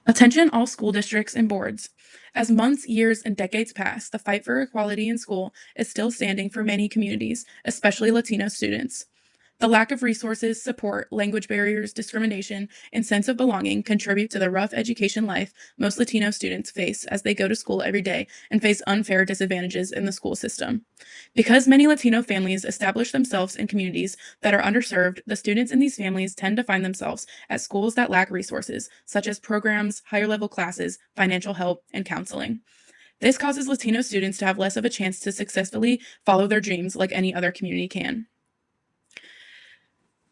Attention all school districts and boards. As months, years, and decades pass, the fight for equality in school is still standing for many communities, especially Latino students. The lack of resources, support, language barriers, discrimination, and sense of belonging contribute to the rough education life most Latino students face as they go to school every day and face unfair disadvantages in the school system. Because many Latino families establish themselves in communities that are underserved, the students in these families tend to find themselves at schools that lack resources, such as programs, higher level classes, financial help, and counseling. This causes Latino students to have less of a chance to successfully follow their dreams like any other community can.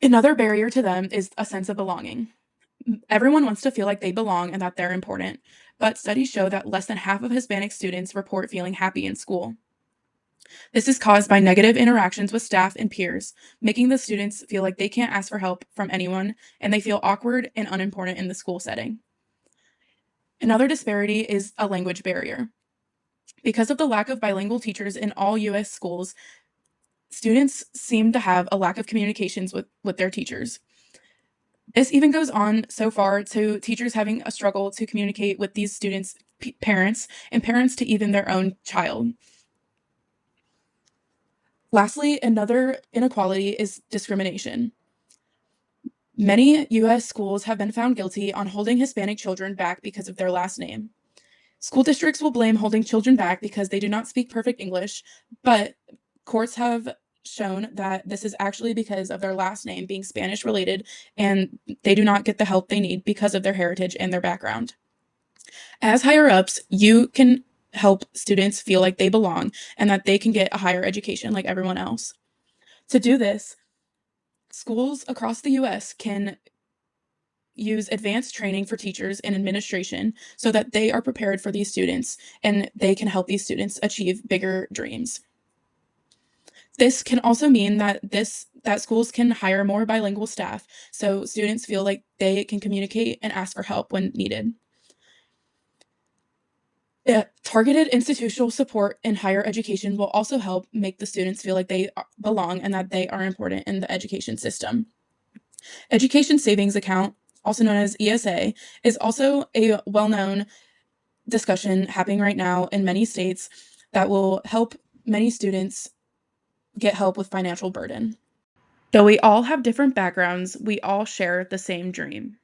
Another barrier to them is a sense of belonging. Everyone wants to feel like they belong and that they're important, but studies show that less than half of Hispanic students report feeling happy in school. This is caused by negative interactions with staff and peers, making the students feel like they can't ask for help from anyone and they feel awkward and unimportant in the school setting. Another disparity is a language barrier. Because of the lack of bilingual teachers in all US schools, students seem to have a lack of communications with their teachers. This even goes on so far to teachers having a struggle to communicate with these students' parents and parents to even their own child. Lastly, another inequality is discrimination. Many US schools have been found guilty on holding Hispanic children back because of their last name. School districts will blame holding children back because they do not speak perfect English, but courts have shown that this is actually because of their last name being Spanish related and they do not get the help they need because of their heritage and their background. As higher ups, you can help students feel like they belong and that they can get a higher education like everyone else. To do this, schools across the US can use advanced training for teachers and administration so that they are prepared for these students and they can help these students achieve bigger dreams. This can also mean that schools can hire more bilingual staff so students feel like they can communicate and ask for help when needed. Targeted institutional support in higher education will also help make the students feel like they belong and that they are important in the education system. Education Savings Account, also known as ESA, is also a well-known discussion happening right now in many states that will help many students get help with financial burden. Though we all have different backgrounds, we all share the same dream.